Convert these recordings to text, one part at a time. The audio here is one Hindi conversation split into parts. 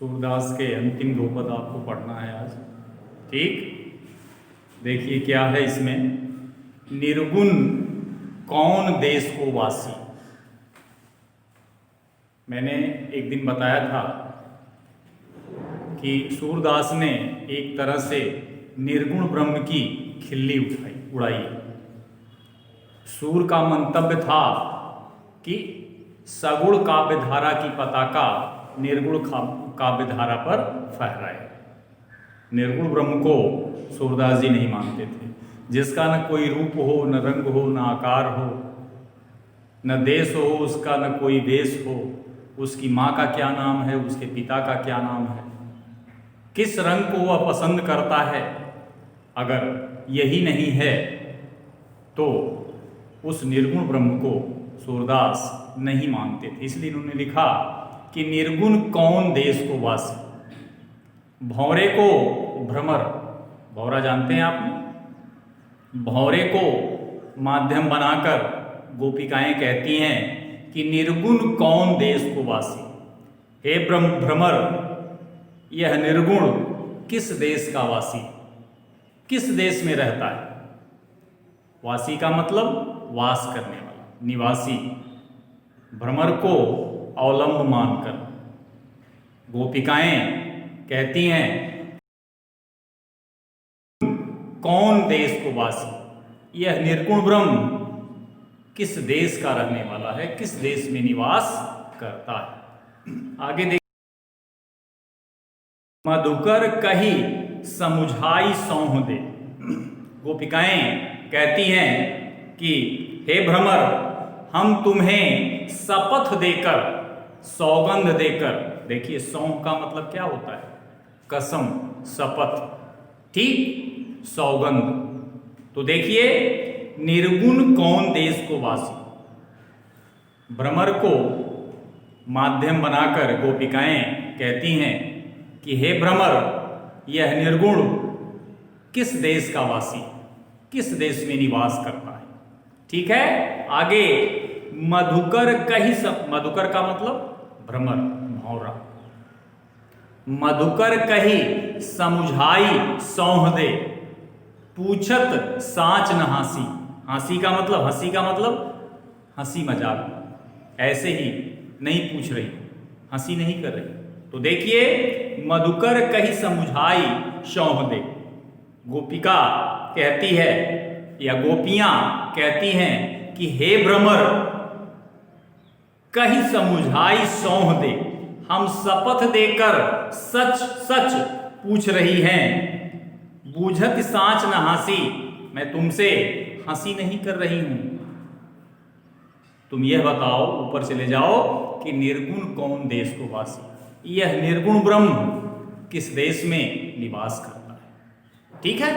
सूरदास के अंतिम दो पद आपको पढ़ना है आज। ठीक, देखिए क्या है इसमें। निर्गुण कौन देश को वासी। मैंने एक दिन बताया था कि सूरदास ने एक तरह से निर्गुण ब्रह्म की खिल्ली उड़ाई। सूर का मंतव्य था कि सगुण काव्यधारा की पताका निर्गुण काव्यधारा पर फहराए। निर्गुण ब्रह्म को सूरदास जी नहीं मानते थे, जिसका न कोई रूप हो, न रंग हो, न आकार हो, न देश हो उसका, न कोई वेश हो, उसकी माँ का क्या नाम है, उसके पिता का क्या नाम है, किस रंग को वह पसंद करता है। अगर यही नहीं है तो उस निर्गुण ब्रह्म को सूरदास नहीं मानते थे। इसलिए इन्होंने लिखा कि निर्गुण कौन देश को वासी। भौरे को भ्रमर, भौरा जानते हैं आपने, भौरे को माध्यम बनाकर गोपिकाएं कहती हैं कि निर्गुण कौन देश को वासी। हे भ्रमर, यह निर्गुण किस देश का वासी, किस देश में रहता है। वासी का मतलब वास करने वाला, निवासी। भ्रमर को अवलंब मानकर गोपिकाएं कहती हैं कौन देश को वासी, यह निर्गुण ब्रह्म किस देश का रहने वाला है, किस देश में निवास करता है। आगे देख, मधुकर कही समुझाई सौंह दे। गोपिकाएं कहती हैं कि हे भ्रमर, हम तुम्हें शपथ देकर, सौगंध देकर, देखिए सौंह का मतलब क्या होता है, कसम, शपथ, ठीक, सौगंध। तो देखिए निर्गुण कौन देश को वासी। भ्रमर को माध्यम बनाकर गोपिकाएं कहती हैं कि हे भ्रमर, यह निर्गुण किस देश का वासी, किस देश में निवास करता है। ठीक है, आगे मधुकर कही सब, मधुकर का मतलब भ्रमर, भौरा। मधुकर कही समुझाई सौंह दे, पूछत साच न हासी। हासी का मतलब, हंसी का मतलब हंसी मजाक, ऐसे ही नहीं पूछ रही, हंसी नहीं कर रही। तो देखिए मधुकर कही समुझाई सौंह दे, गोपिका कहती है या गोपियां कहती हैं कि हे भ्रमर, कही समुझाई सौंह दे, हम शपथ देकर सच सच पूछ रही हैं। बूझत साच न हासी, मैं तुमसे हंसी नहीं कर रही हूं। तुम यह बताओ, ऊपर चले जाओ, कि निर्गुण कौन देश को वासी, यह निर्गुण ब्रह्म किस देश में निवास करता है। ठीक है,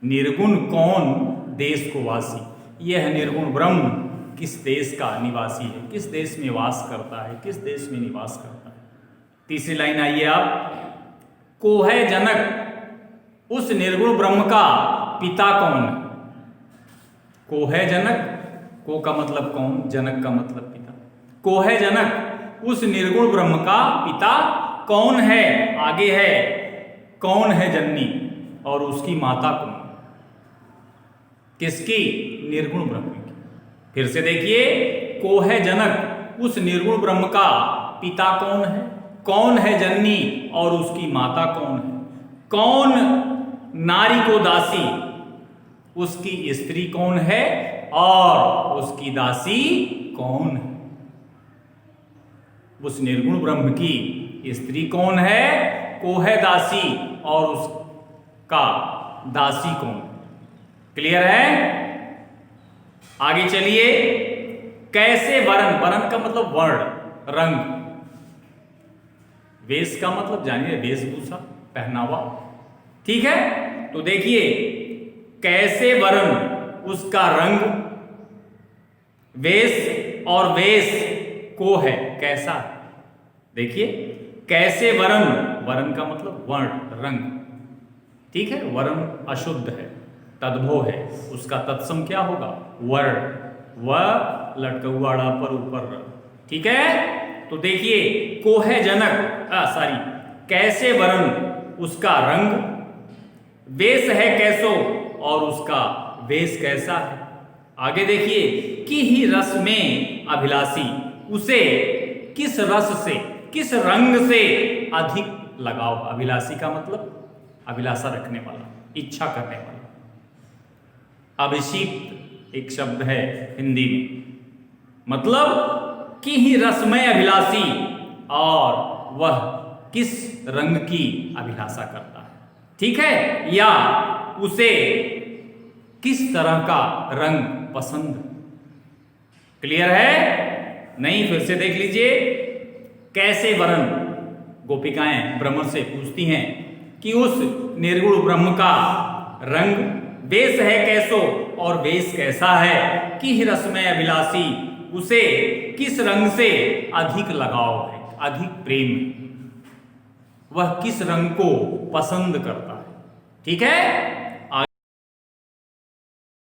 निर्गुण कौन देश को वासी, यह निर्गुण ब्रह्म किस देश का निवासी है, किस देश में वास करता है, किस देश में निवास करता है। तीसरी लाइन आइए आप। को है जनक, उस निर्गुण ब्रह्म का पिता कौन है। को है जनक, को का मतलब कौन, जनक का मतलब पिता। को है जनक, उस निर्गुण ब्रह्म का पिता कौन है। आगे है कौन है जननी, और उसकी माता कौन, किसकी, निर्गुण ब्रह्म की। फिर से देखिए, को है जनक, उस निर्गुण ब्रह्म का पिता कौन है, कौन है जननी, और उसकी माता कौन है। कौन नारी को दासी, उसकी स्त्री कौन है, और उसकी दासी कौन है। उस निर्गुण ब्रह्म की स्त्री कौन है, को है दासी, और उसका दासी कौन। क्लियर है। आगे चलिए, कैसे वरण, वरण का मतलब वर्ण, रंग। वेश का मतलब जानिए, वेशभूषा, पहनावा। ठीक है, तो देखिए कैसे वरण, उसका रंग, वेश, और वेश को है, कैसा। देखिए कैसे वरण, वरण का मतलब वर्ण, रंग। ठीक है, वर्ण अशुद्ध है, तद्भव है, उसका तत्सम क्या होगा, वर्ण, व लटकौआड़ा पर ऊपर। ठीक है, तो देखिए को है जनक, सॉरी, कैसे वरण उसका रंग, वेश है कैसो और उसका वेश कैसा है। आगे देखिए, कि ही रस में अभिलाषी, उसे किस रस से, किस रंग से अधिक लगाव। अभिलाषी का मतलब अभिलाषा रखने वाला, इच्छा करने वाला। अभिषिक्त एक शब्द है हिंदी में, मतलब कि ही रस में अभिलाषी और वह किस रंग की अभिलाषा करता है, ठीक है, या उसे किस तरह का रंग पसंद। क्लियर है? नहीं, फिर से देख लीजिए। कैसे वरण, गोपिकाएं ब्रह्म से पूछती हैं कि उस निर्गुण ब्रह्म का रंग, वेश है कैसो और वेश कैसा है, कि रस में अभिलाषी, उसे किस रंग से अधिक लगाव है, अधिक प्रेम है, वह किस रंग को पसंद करता है। ठीक है,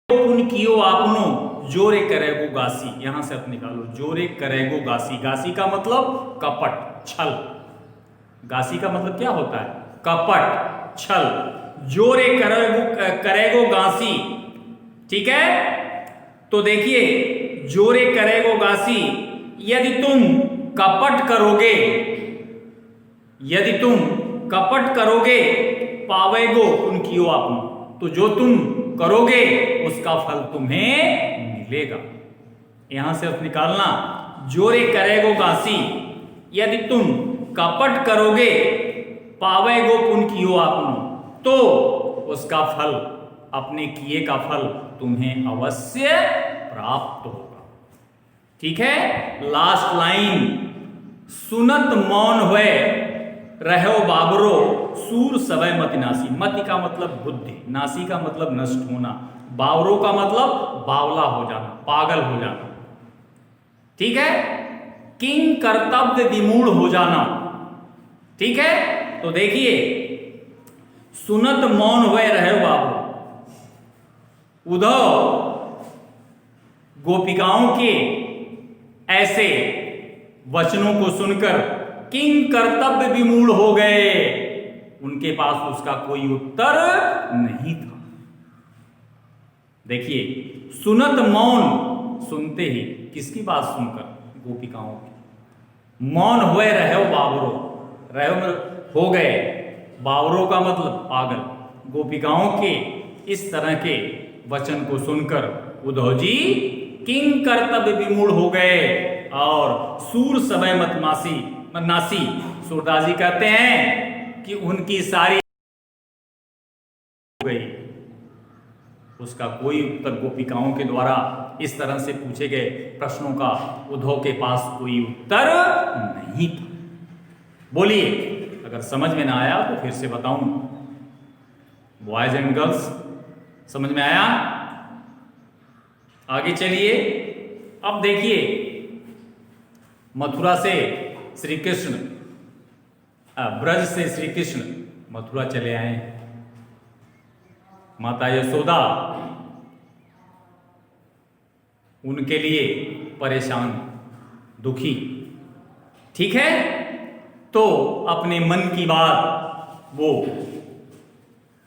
पुन कियो आपनो जोरे करेगो गासी। यहां से आप निकालो, जोरे करेगो गासी। गासी का मतलब कपट, छल। गासी का मतलब क्या होता है? कपट, छल। जोरे करेगो गासी, ठीक है। तो देखिए, जोरे करेगो गासी, यदि तुम कपट करोगे, यदि तुम कपट करोगे, पावेगो उनकी आपनो, तो जो तुम करोगे उसका फल तुम्हें मिलेगा। यहां से अर्थ निकालना, जोरे करेगो गासी, यदि तुम कपट करोगे, पावेगो पुन कियो आपनो, तो उसका फल, अपने किए का फल तुम्हें अवश्य प्राप्त होगा। ठीक है। लास्ट लाइन, सुनत मौन हुए रहो बाबरो, सूर सवय मति नासी। मति का मतलब बुद्धि, नासी का मतलब नष्ट होना, बावरो का मतलब बावला हो जाना, पागल हो जाना। ठीक है। किंग कर्तव्य विमूढ़ हो जाना। ठीक है। तो देखिए, सुनत मौन हुए रहे बाबू, उद्धव गोपिकाओं के ऐसे वचनों को सुनकर किंग कर्तव्य विमूढ़ हो गए, उनके पास उसका कोई उत्तर नहीं था। देखिए, सुनत मौन, सुनते ही, किसकी बात सुनकर? गोपिकाओं की। मौन हुए रहो बाबरो, रहो हो गए, बावरों का मतलब पागल। गोपिकाओं के इस तरह के वचन को सुनकर उद्धव जी किंग कर्तव्य विमूढ़ हो गए और सूर समय मत नासी। सूरदास जी कहते हैं कि उनकी सारी हो गई, उसका कोई उत्तर, गोपिकाओं के द्वारा इस तरह से पूछे गए प्रश्नों का उद्धव के पास कोई उत्तर नहीं था। बोलिए, अगर समझ में ना आया तो फिर से बताऊं। बॉयज एंड गर्ल्स, समझ में आया? आगे चलिए। अब देखिए, मथुरा से श्री कृष्ण, ब्रज से श्री कृष्ण मथुरा चले आए। माता यशोदा उनके लिए परेशान, दुखी। ठीक है। तो अपने मन की बात वो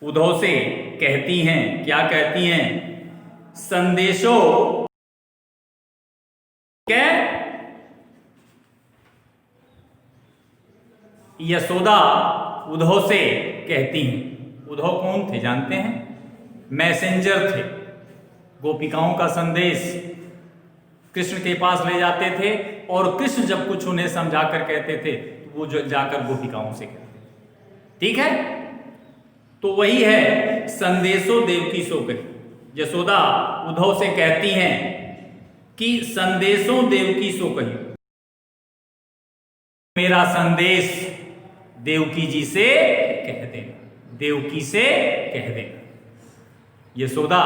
उद्धव से कहती हैं। क्या कहती हैं? संदेशो क्या? यशोदा उद्धव से कहती हैं। उद्धव कौन थे जानते हैं? मैसेंजर थे। गोपिकाओं का संदेश कृष्ण के पास ले जाते थे और कृष्ण जब कुछ उन्हें समझा कर कहते थे तो वो जो जाकर गोपिकाओं से कहते। ठीक है। तो वही है संदेशो देवकी सो कही। यशोदा उद्धव से कहती हैं कि संदेशो देवकी सो कही, मेरा संदेश देवकी जी से कह देना, देवकी से कह देना। यशोदा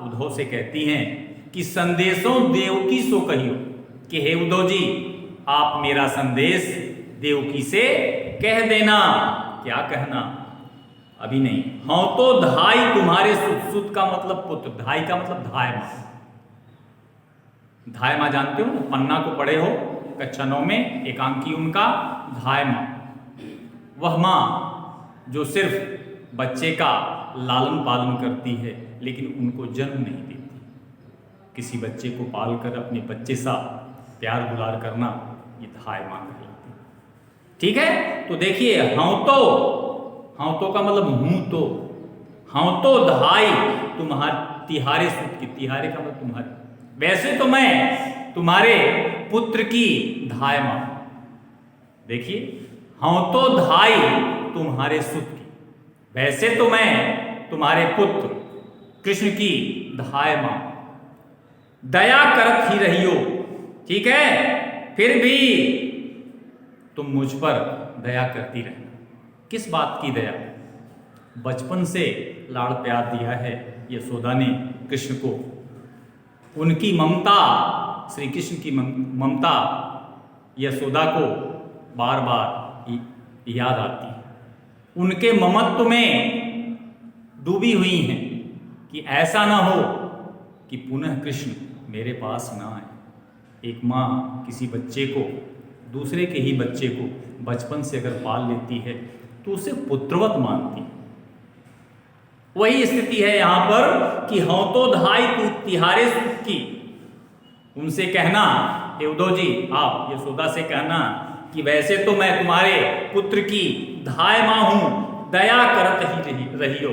उद्धव से कहती हैं कि संदेशों देवकी सो कहियो, कि हे उद्धव जी, आप मेरा संदेश देवकी से कह देना। क्या कहना? अभी नहीं। हाँ तो धाई तुम्हारे सुत, सुत का मतलब पुत्र, धाई का मतलब धाय मां। धाय मां जानते हो, पन्ना को पढ़े हो कक्षा 9 में, एकांकी उनका धाय मां। वह माँ जो सिर्फ बच्चे का लालन पालन करती है लेकिन उनको जन्म नहीं देती। किसी बच्चे को पाल कर अपने बच्चे सा प्यार दुलार करना, ये धाय माँ कहलाती है। ठीक है, तो देखिए हाँ तो का मतलब हूं तो, हाँ तो धाई तुम्हारे तिहारे सुत की, तिहारे का मतलब तुम्हारे, वैसे तो मैं तुम्हारे पुत्र की धाय माँ। देखिए, हाँ तो धाई तुम्हारे सुत की, वैसे तो मैं तुम्हारे पुत्र कृष्ण की धाय माँ। दया करत ही रही हो, ठीक है, फिर भी तुम मुझ पर दया करती रहना। किस बात की दया? बचपन से लाड़ प्यार दिया है यशोदा ने कृष्ण को, उनकी ममता, श्री कृष्ण की ममता यशोदा को बार बार याद आती है। उनके ममत्व में डूबी हुई हैं कि ऐसा ना हो कि पुनः कृष्ण मेरे पास ना आए। एक माँ किसी बच्चे को, दूसरे के ही बच्चे को बचपन से अगर पाल लेती है तो उसे पुत्रवत मानती है। वही स्थिति है यहां पर कि हाँ तो धाई तू तिहारे सुत की। उनसे कहना, हे उद्धव जी, आप यशोदा से कहना कि वैसे तो मैं तुम्हारे पुत्र की धाय माँ हूं, दया करत ही रही हो,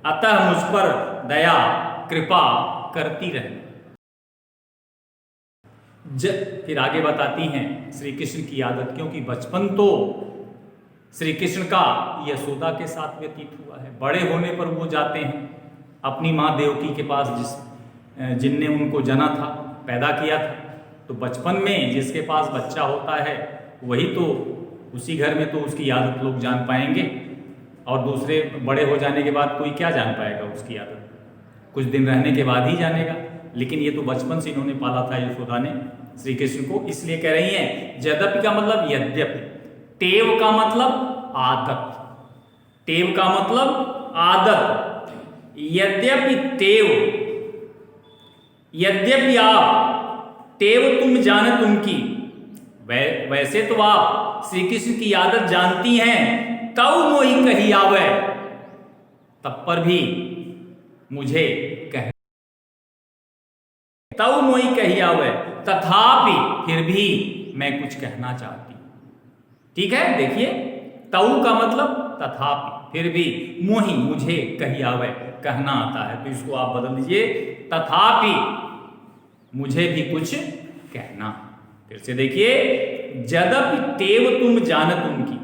अतः मुझ पर दया कृपा करती रहे। फिर आगे बताती हैं श्री कृष्ण की आदत, क्योंकि बचपन तो श्री कृष्ण का यशोदा के साथ व्यतीत हुआ है। बड़े होने पर वो जाते हैं अपनी माँ देवकी के पास, जिनने उनको जना था, पैदा किया था। तो बचपन में जिसके पास बच्चा होता है वही तो, उसी घर में तो उसकी आदत लोग जान पाएंगे, और दूसरे बड़े हो जाने के बाद कोई क्या जान पाएगा उसकी आदत? कुछ दिन रहने के बाद ही जानेगा। लेकिन ये तो बचपन से इन्होंने पाला था यशोदा ने श्री कृष्ण को, इसलिए कह रही हैं यद्यपि का मतलब यद्यपि, टेव का मतलब आदत, टेव का मतलब आदत, यद्यपि टेव, यद्यपि आप टेव तुम जानत उनकी, वैसे तो आप श्री कृष्ण की आदत जानती हैं, तब मोहि कही आवे, तब पर भी मुझे कह, तब मोहि कही आवे, तथापि फिर भी मैं कुछ कहना चाहती हूं। ठीक है, देखिए, तऊ का मतलब तथापि, फिर भी, मोहि मुझे कही आवे कहना आता है, तो इसको आप बदल दीजिए, तथापि मुझे भी कुछ कहना। फिर से देखिए, यद्यपि टेव तुम जानत उनकी,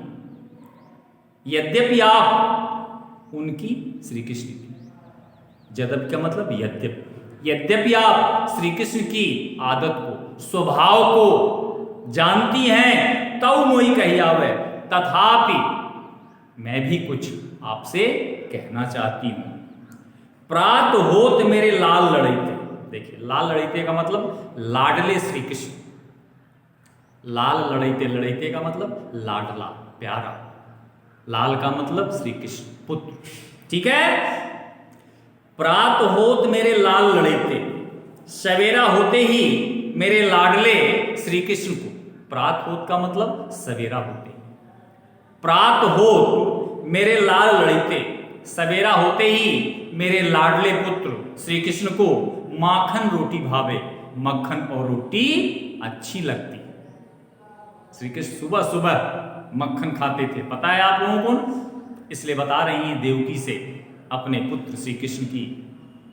यद्यपि आप उनकी, श्री कृष्ण की, यद्यपि का मतलब यद्यपि, यद्यपि आप श्री कृष्ण की आदत को, स्वभाव को जानती हैं, तब मोहि कही आवे, तथापि मैं भी कुछ आपसे कहना चाहती हूं। प्रात होत मेरे लाल लड़ैते, देखिए लाल लड़ैते का मतलब लाडले श्री कृष्ण, लाल लड़ैते, लड़ैते का मतलब लाडला प्यारा, लाल का मतलब श्री कृष्ण पुत्र। ठीक है, प्रात होत मेरे लाल लड़ैते, सवेरा होते ही मेरे लाडले श्री कृष्ण को, प्रात होत का मतलब सवेरा होते, प्रात होत मेरे लाल लड़ैते, सवेरा होते ही मेरे लाडले पुत्र श्री कृष्ण को माखन रोटी भावे, मक्खन और रोटी अच्छी लगती। श्री कृष्ण सुबह सुबह मक्खन खाते थे, पता है आप लोगों को, इसलिए बता रही हैं देवकी से अपने पुत्र श्री कृष्ण की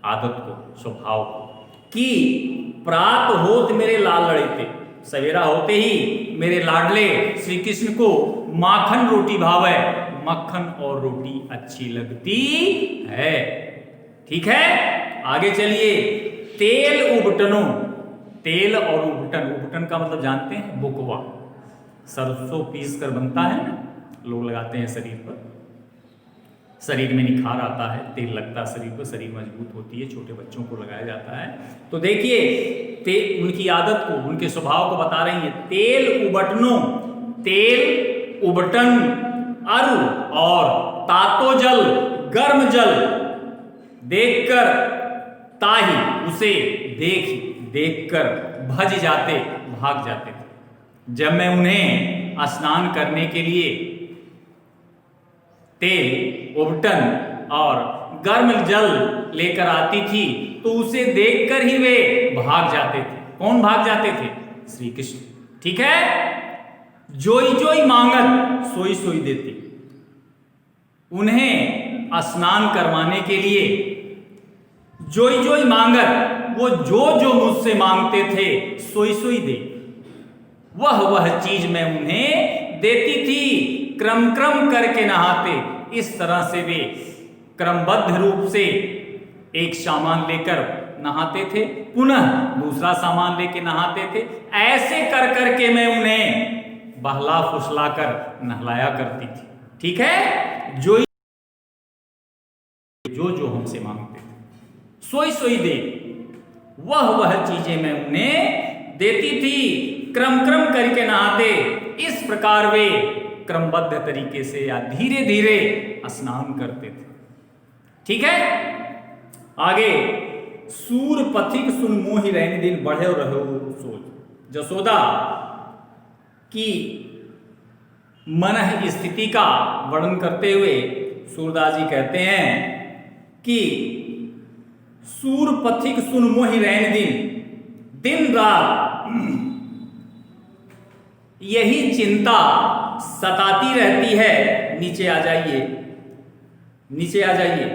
आदत को, स्वभाव को, कि प्रात होत मेरे लाल लड़ैते, सवेरा होते ही मेरे लाडले श्री कृष्ण को माखन रोटी भावे, मक्खन और रोटी अच्छी लगती है। ठीक है, आगे चलिए, तेल उबटनो, तेल और उबटन, उबटन का मतलब जानते हैं, बुकवा, सरसों पीस कर बनता है ना, लोग लगाते हैं शरीर पर, शरीर में निखार आता है, तेल लगता है शरीर पर, शरीर मजबूत होती है, छोटे बच्चों को लगाया जाता है। तो देखिए उनकी आदत को, उनके स्वभाव को बता रही है, तेल उबटनो, तेल उबटन, अरु और तातो जल, गर्म जल देखकर, ताही उसे देखकर भज जाते, भाग जाते थे। जब मैं उन्हें स्नान करने के लिए तेल, उबटन और गर्म जल लेकर आती थी तो उसे देखकर ही वे भाग जाते थे। कौन भाग जाते थे? श्री कृष्ण। ठीक है, जोई जोई मांगत सोई सोई देती। उन्हें स्नान करवाने के लिए जोई जोई मांगत, वो जो जो मुझसे मांगते थे सोई सोई दे, वह चीज मैं उन्हें देती थी। क्रम क्रम करके नहाते, इस तरह से वे क्रमबद्ध रूप से एक सामान लेकर नहाते थे, पुनः दूसरा सामान लेकर नहाते थे। ऐसे कर करके मैं उन्हें बहला फुसला कर नहलाया करती थी। ठीक है, जो जो हमसे मांगते थे सोई सोई दे, वह चीजें मैं उन्हें देती थी। क्रम क्रम करके नहाते, इस प्रकार वे क्रमबद्ध तरीके से या धीरे धीरे स्नान करते थे। ठीक है, आगे सूर पथिक सुन मोहि रहने दिन बढ़े रहो सोच। जसोदा की मन स्थिति का वर्णन करते हुए सूरदास जी कहते हैं कि सूर पथिक सुन मोहि रहने दिन रात यही चिंता सताती रहती है। नीचे आ जाइए, नीचे आ जाइए।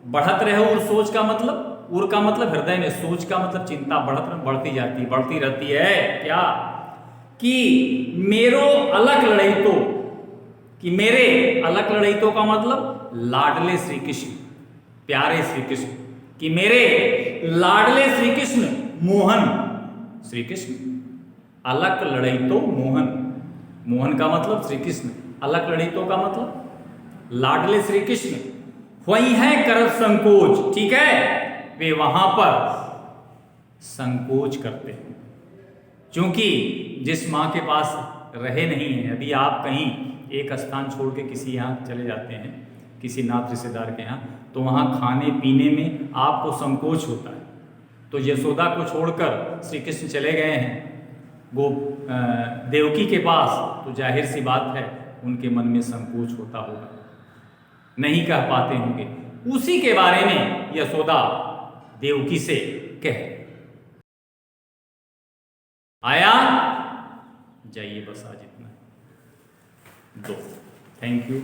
बढ़त रहे उर सोच का मतलब, उर का मतलब हृदय में, सोच का मतलब चिंता बढ़ती जाती, बढ़ती रहती है। क्या कि मेरो अलग लड़ाई तो, कि मेरे अलग लड़ाई तो का मतलब लाडले श्री कृष्ण, प्यारे श्री कृष्ण, कि मेरे लाडले श्री कृष्ण मोहन, श्री कृष्ण अलग लड़ाई तो मोहन, मोहन का मतलब श्री कृष्ण, अलग लड़ाई तो का मतलब लाडले श्री कृष्ण वही है कर संकोच। ठीक है, वे वहां पर संकोच करते हैं, क्योंकि जिस मां के पास रहे नहीं है, यदि आप कहीं एक स्थान छोड़ के किसी यहाँ चले जाते हैं, किसी नात रिश्तेदार के यहाँ, तो वहाँ खाने पीने में आपको संकोच होता है। तो यशोदा को छोड़कर श्री कृष्ण चले गए हैं वो देवकी के पास, तो जाहिर सी बात है उनके मन में संकोच होता होगा, नहीं कह पाते होंगे। उसी के बारे में यशोदा देवकी से कह, आया जाइए, बस आज इतना। दो, थैंक यू।